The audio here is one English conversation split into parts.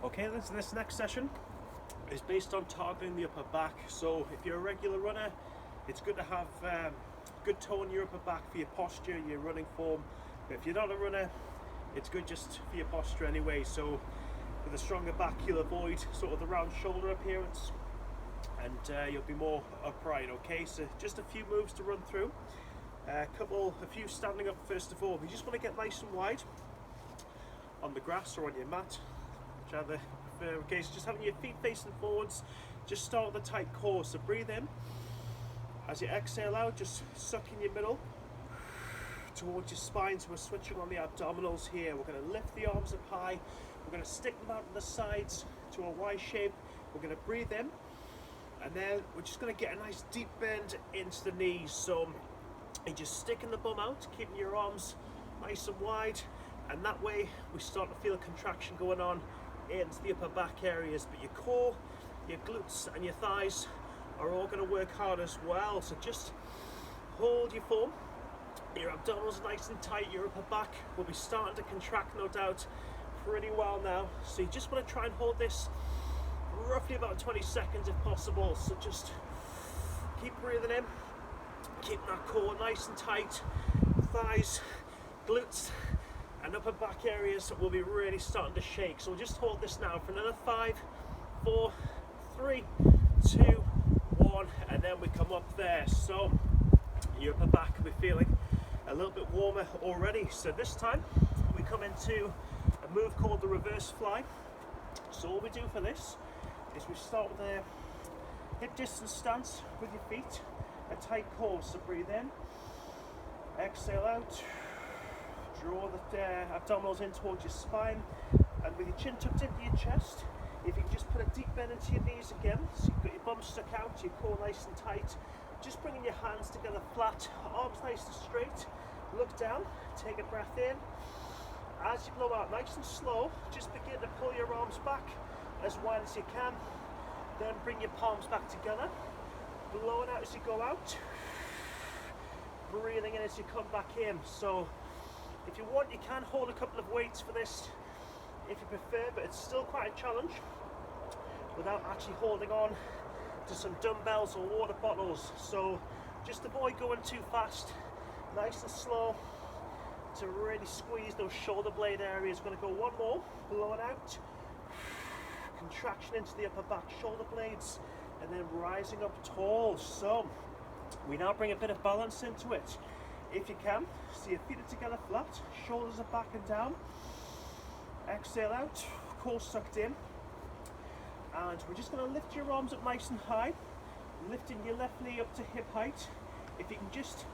Okay, this next session is based on targeting the upper back. So if you're a regular runner, it's good to have good tone in your upper back for your posture, your running form. But if you're not a runner, it's good just for your posture anyway. So with a stronger back, you'll avoid sort of the round shoulder appearance, and you'll be more upright. Okay, so just a few moves to run through. A few standing up first of all. You just want to get nice and wide on the grass or on your mat, whichever you prefer. Okay, so just having your feet facing forwards. Just start with a tight core. So breathe in. As you exhale out, just suck in your middle towards your spine. So we're switching on the abdominals here. We're going to lift the arms up high. We're going to stick them out to the sides to a Y shape. We're going to breathe in, and then we're just going to get a nice deep bend into the knees. So you're just sticking the bum out, keeping your arms nice and wide, and that way we start to feel a contraction going on into the upper back areas. But your core, your glutes and your thighs are all going to work hard as well. So just hold your form. Your abdominals are nice and tight. Your upper back will be starting to contract, no doubt, pretty well now. So you just want to try and hold this roughly about 20 seconds if possible. So just keep breathing in, keep that core nice and tight. Thighs, glutes and upper back areas will be really starting to shake. So we'll just hold this now for another 5, 4, 3, 2, 1, and then we come up there. So your upper back will be feeling a little bit warmer already. So this time we come into a move called the reverse fly. So all we do for this is we start with a hip distance stance with your feet, a tight core. So breathe in, exhale out, draw the abdominals in towards your spine, and with your chin tucked into your chest, if you can just put a deep bend into your knees again, so you've got your bum stuck out, your core nice and tight, just bringing your hands together flat, arms nice and straight, look down, take a breath in. As you blow out nice and slow, just begin to pull your arms back as wide as you can, then bring your palms back together, blowing out as you go out, breathing in as you come back in. So if you want, you can hold a couple of weights for this if you prefer, but it's still quite a challenge without actually holding on to some dumbbells or water bottles. So just avoid going too fast, nice and slow to really squeeze those shoulder blade areas. We're going to go one more, blowing out, contraction into the upper back shoulder blades, and then rising up tall. So we now bring a bit of balance into it if you can. So your feet are together flat, shoulders are back and down. Exhale out, core sucked in, and we're just going to lift your arms up nice and high, lifting your left knee up to hip height. If you can just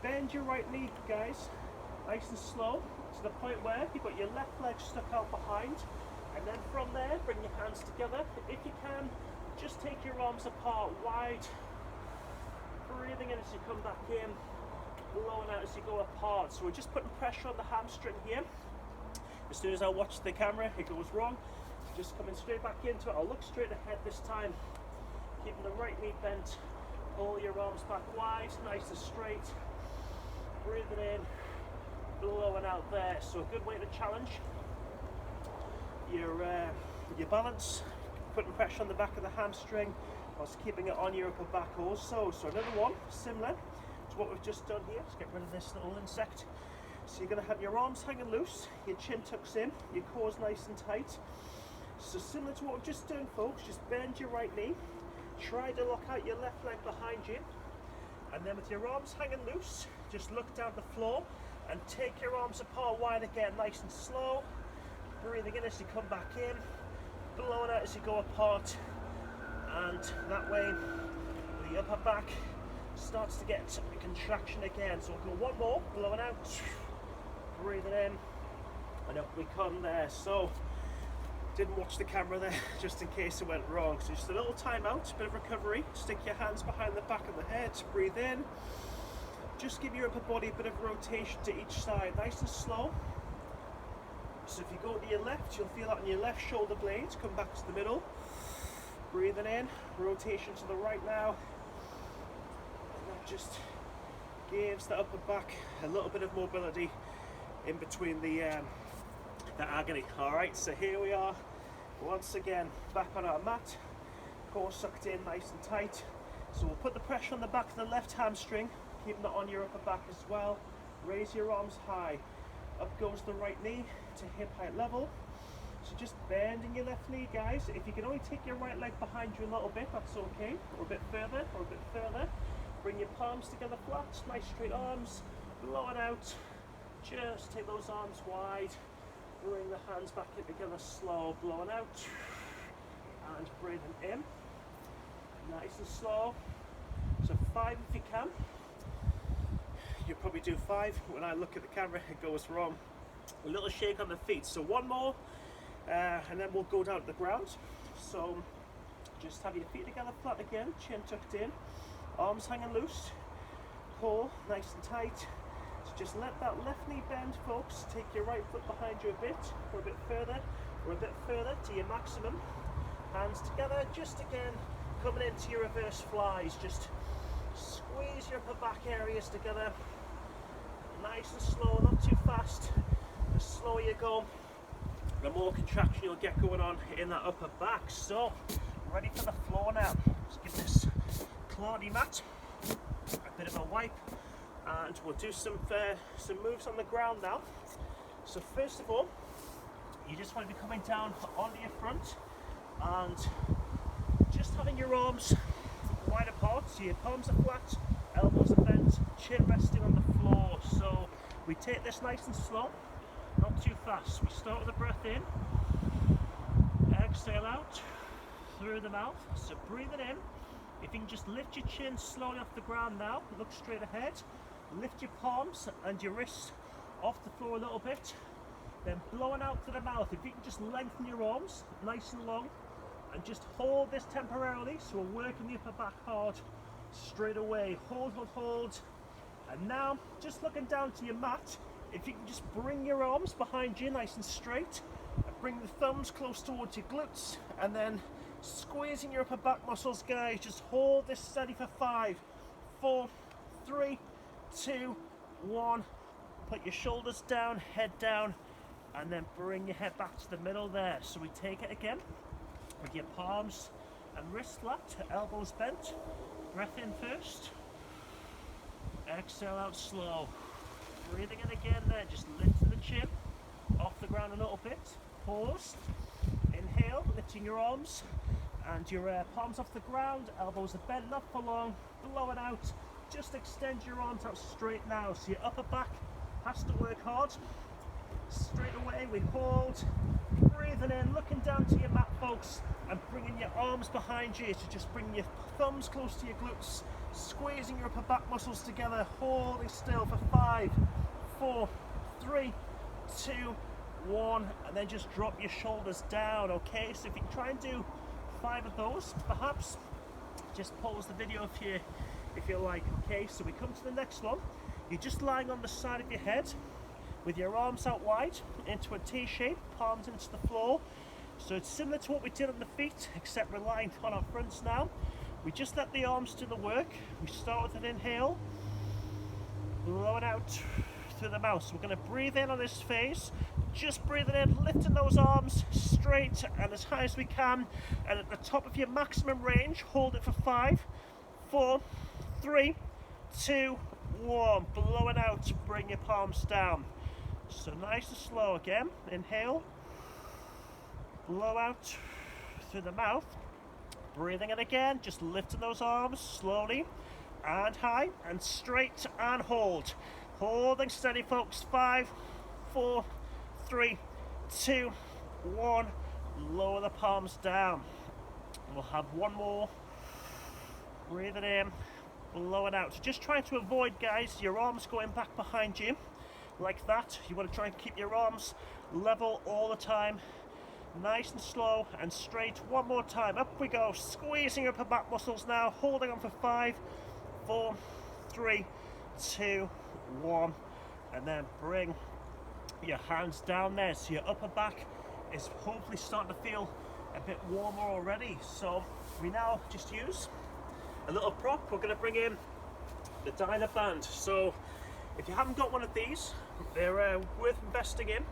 bend your right knee, guys, nice and slow, to the point where you've got your left leg stuck out behind, and then from there bring your hands together. If you can, just take your arms apart wide, breathing in as you come back in, blowing out as you go apart. So we're just putting pressure on the hamstring here. As soon as I watch the camera, it goes wrong. Just coming straight back into it. I'll look straight ahead this time, keeping the right knee bent. Pull your arms back wide, nice and straight. Breathing in, blowing out there. So a good way to challenge your balance, putting pressure on the back of the hamstring whilst keeping it on your upper back also. So another one similar to what we've just done here. Let's get rid of this little insect. So you're going to have your arms hanging loose, your chin tucks in, your core's nice and tight. So similar to what we've just done, folks, just bend your right knee, try to lock out your left leg behind you, and then with your arms hanging loose, just look down the floor and take your arms apart wide again, nice and slow, breathing in as you come back in, blowing out as you go apart, and that way the upper back starts to get a contraction again. So we'll go one more, blowing out, breathing in, and up we come there. So didn't watch the camera there just in case it went wrong. So just a little time out, bit of recovery. Stick your hands behind the back of the head, breathe in, just give your upper body a bit of rotation to each side, nice and slow. So if you go to your left, you'll feel that on your left shoulder blades. Come back to the middle, breathing in, rotation to the right now, and that just gives the upper back a little bit of mobility in between the agony. All right, so here we are Once again, back on our mat, core sucked in nice and tight. So we'll put the pressure on the back of the left hamstring, keeping it on your upper back as well. Raise your arms high. Up goes the right knee to hip height level. So just bending your left knee, guys. If you can only take your right leg behind you a little bit, that's okay. Or a bit further, or a bit further. Bring your palms together flat, nice straight arms. Blow it out. Just take those arms wide. Bring the hands back in together, slow, blowing out. And breathing in. Nice and slow. So 5 if you can. You'll probably do 5. When I look at the camera, it goes wrong. A little shake on the feet. So 1 more, and then we'll go down to the ground. So just have your feet together flat again, chin tucked in, arms hanging loose, core nice and tight. So just let that left knee bend, folks. Take your right foot behind you a bit, or a bit further, or a bit further to your maximum. Hands together, just again, coming into your reverse flies. Just squeeze your upper back areas together. Nice and slow, not too fast. The slower you go, the more contraction you'll get going on in that upper back. So, ready for the floor now. Let's give this Pilates mat a bit of a wipe, and we'll do some moves on the ground now. So first of all, you just want to be coming down onto your front and just having your arms wide apart, so your palms are flat, elbows are bent, chin resting on the floor. So we take this nice and slow, not too fast. We start with a breath in, exhale out through the mouth. So breathing in, if you can just lift your chin slowly off the ground now, look straight ahead, lift your palms and your wrists off the floor a little bit, then blowing out to the mouth. If you can just lengthen your arms nice and long, and just hold this temporarily, so we're working the upper back hard straight away. Hold, hold, hold. And now, just looking down to your mat, if you can just bring your arms behind you nice and straight, and bring the thumbs close towards your glutes, and then squeezing your upper back muscles, guys. Just hold this steady for 5, 4, 3, 2, 1. Put your shoulders down, head down, and then bring your head back to the middle there. So we take it again. With your palms and wrists flat, elbows bent. Breath in first. Exhale out slow. Breathing in again there, just lifting the chin off the ground a little bit. Pause. Inhale, lifting your arms and your palms off the ground. Elbows are bent, not for long. Blow it out. Just extend your arms out straight now. So your upper back has to work hard. Straight away we hold. Breathing in, looking down to your mat, folks, and bringing your arms behind you. So just bring your thumbs close to your glutes, squeezing your upper back muscles together, holding still for 5, 4, 3, 2, 1, and then just drop your shoulders down. Okay, so if you can try and do 5 of those, perhaps just pause the video if you like. Okay, so we come to the next one. You're just lying on the side of your head with your arms out wide into a T shape, palms into the floor. So it's similar to what we did on the feet, except relying on our fronts now. We just let the arms do the work. We start with an inhale, blow it out through the mouth. So we're going to breathe in on this phase, just breathing in, lifting those arms straight and as high as we can, and at the top of your maximum range, hold it for 5, 4, 3, 2, 1. Blow it out, bring your palms down. So nice and slow again. Inhale, blow out through the mouth. Breathing in again, just lifting those arms slowly and high and straight and hold. Holding steady, folks. 5, 4, 3, 2, 1. Lower the palms down. We'll have 1 more. Breathing in, blow it out. So just trying to avoid, guys, your arms going back behind you like that. You want to try and keep your arms level all the time. Nice and slow and straight. 1 more time. Up we go. Squeezing your upper back muscles now. Holding on for 5, 4, 3, 2, 1. And then bring your hands down there. So your upper back is hopefully starting to feel a bit warmer already. So we now just use a little prop. We're going to bring in the Dyna band. So if you haven't got one of these, they're worth investing in.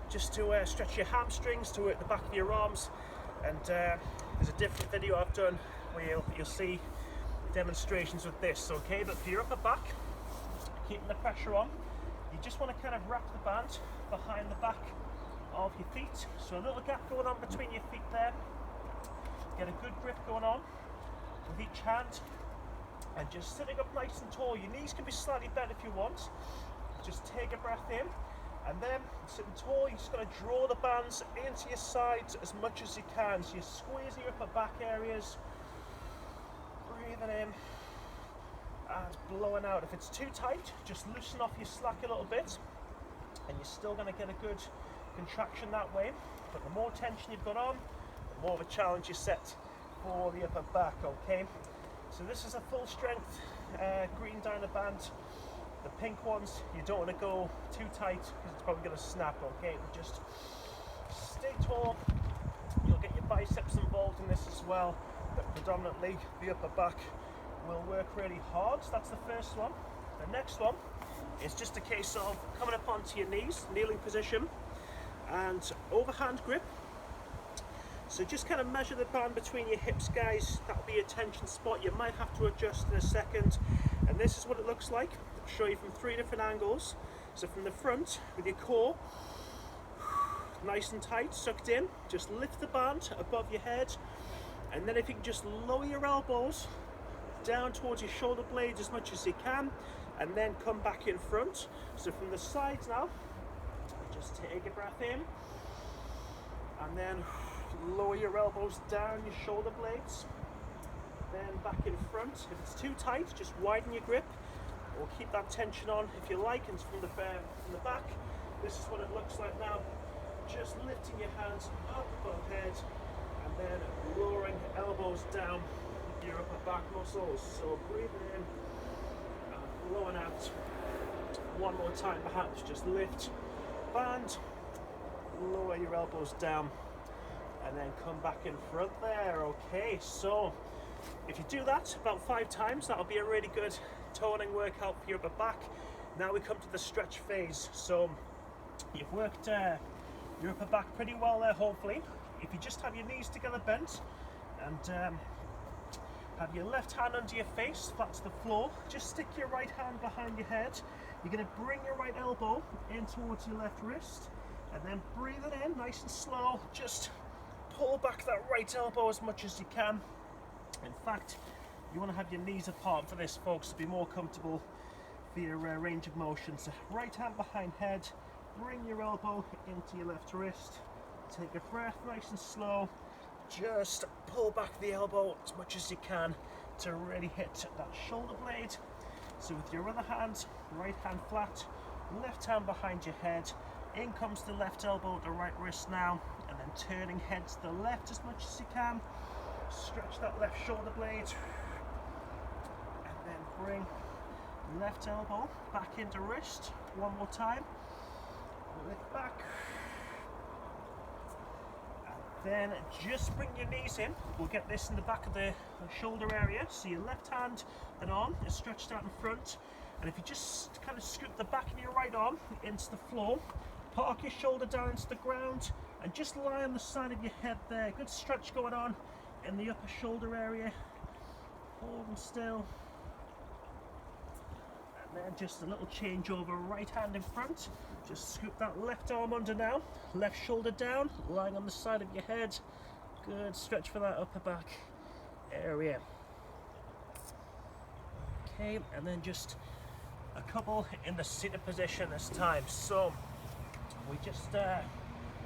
just to stretch your hamstrings, to work the back of your arms. And there's a different video I've done where you'll see demonstrations with this, okay? But for your upper back, keeping the pressure on, you just want to kind of wrap the band behind the back of your feet. So a little gap going on between your feet there. Get a good grip going on with each hand, and just sitting up nice and tall. Your knees can be slightly bent if you want. Just take a breath in, and then sitting tall, you're just going to draw the bands into your sides as much as you can. So you're squeezing your upper back areas, breathing in and blowing out. If it's too tight, just loosen off your slack a little bit, and you're still going to get a good contraction that way. But the more tension you've got on, the more of a challenge you set for the upper back, okay? So this is a full strength green down the band. The pink ones, you don't want to go too tight because it's probably going to snap, okay? But just stay tall. You'll get your biceps involved in this as well, but predominantly the upper back will work really hard. So that's the first one. The next one is just a case of coming up onto your knees, kneeling position, and overhand grip. So just kind of measure the band between your hips, guys. That'll be a tension spot. You might have to adjust in a second. And this is what it looks like. I'll show you from 3 different angles. So from the front, with your core nice and tight, sucked in, just lift the band above your head. And then if you can just lower your elbows down towards your shoulder blades as much as you can, and then come back in front. So from the sides now, just take a breath in, and then lower your elbows down your shoulder blades, then back in front. If it's too tight, just widen your grip, or keep that tension on if you like. And from the back, this is what it looks like now. Just lifting your hands up above head, and then lowering elbows down your upper back muscles. So breathing in and blowing out. One more time perhaps. Just lift band, lower your elbows down, and then come back in front there. Okay, so if you do that about 5 times, that'll be a really good toning workout for your upper back. Now we come to the stretch phase. So you've worked your upper back pretty well there, hopefully. If you just have your knees together bent, and have your left hand under your face, flat to the floor, just stick your right hand behind your head. You're going to bring your right elbow in towards your left wrist, and then breathe it in nice and slow. Just pull back that right elbow as much as you can. In fact, you want to have your knees apart for this, folks, to be more comfortable for your range of motion. So right hand behind head, bring your elbow into your left wrist, take a breath nice and slow, just pull back the elbow as much as you can to really hit that shoulder blade. So with your other hand, right hand flat, left hand behind your head, in comes the left elbow, the right wrist now, and then turning head to the left as much as you can. Stretch that left shoulder blade, and then bring left elbow back into wrist. One more time, lift back, and then just bring your knees in. We'll get this in the back of the shoulder area. So your left hand and arm is stretched out in front, and if you just kind of scoop the back of your right arm into the floor, park your shoulder down into the ground, and just lie on the side of your head there. Good stretch going on in the upper shoulder area. Hold them still. And then just a little change over, right hand in front. Just scoop that left arm under now. Left shoulder down, lying on the side of your head. Good stretch for that upper back area. Okay, and then just a couple in the seated position this time. So we just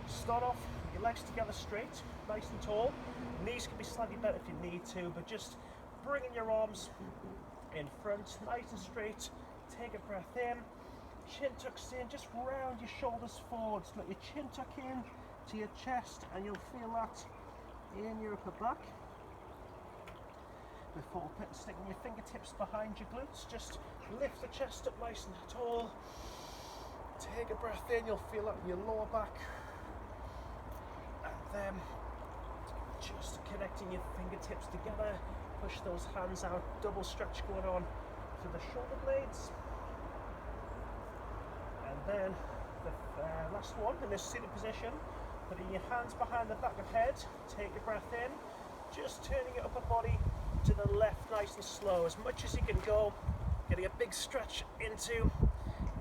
start off with your legs together straight, nice and tall. Knees can be slightly bent if you need to, but just bringing your arms in front, nice and straight. Take a breath in, chin tucks in, just round your shoulders forwards. Let your chin tuck in to your chest, and you'll feel that in your upper back. Before sticking your fingertips behind your glutes, just lift the chest up nice and tall. Take a breath in, you'll feel that in your lower back. And then just connecting your fingertips together, push those hands out, double stretch going on through the shoulder blades. And then the last one in this seated position. Putting your hands behind the back of the head, take a breath in, just turning your upper body to the left nice and slow, as much as you can go, getting a big stretch into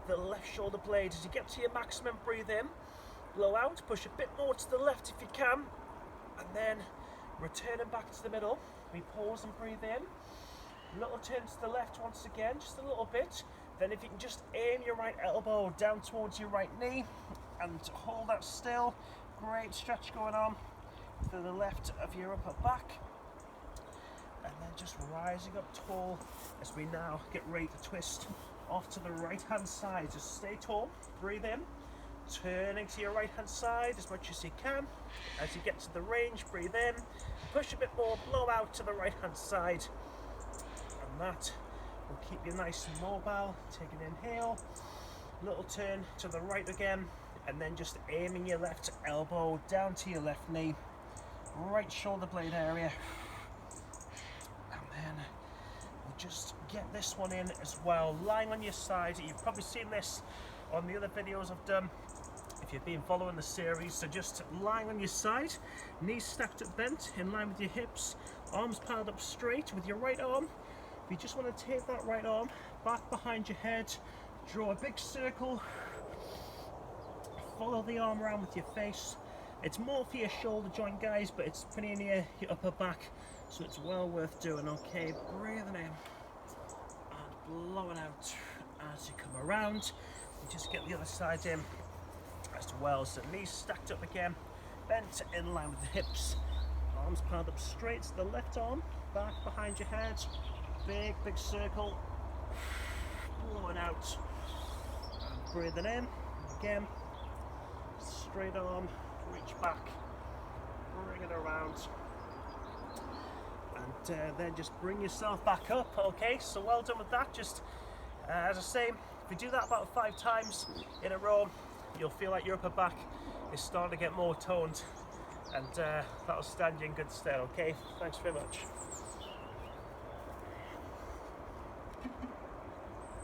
the left shoulder blade. As you get to your maximum, breathe in, blow out, push a bit more to the left if you can, and then returning back to the middle. We pause and breathe in, little turn to the left once again, just a little bit. Then if you can just aim your right elbow down towards your right knee and hold that still. Great stretch going on to the left of your upper back, and then just rising up tall as we now get ready to twist off to the right hand side. Just stay tall, breathe in, turning to your right hand side as much as you can. As you get to the range, breathe in, push a bit more, blow out to the right hand side, and that will keep you nice and mobile. Take an inhale, little turn to the right again, and then just aiming your left elbow down to your left knee, right shoulder blade area, and then we'll just get this one in as well, lying on your side. You've probably seen this on the other videos I've done if you've been following the series. So just lying on your side, knees stacked up bent in line with your hips, arms piled up straight with your right arm. If you just want to take that right arm back behind your head, draw a big circle, follow the arm around with your face. It's more for your shoulder joint, guys, but it's pretty near your upper back, so it's well worth doing. Okay, breathing in and blowing out as you come around. You just get the other side in as well. So knees stacked up again, bent in line with the hips, arms piled up straight. So the left arm back behind your head, big circle, blowing out and breathing in again. Straight arm, reach back, bring it around, and then just bring yourself back up. Okay, so well done with that. Just as I say, if you do that about 5 times in a row, you'll feel like your upper back is starting to get more toned, and that'll stand you in good stead. Okay, thanks very much.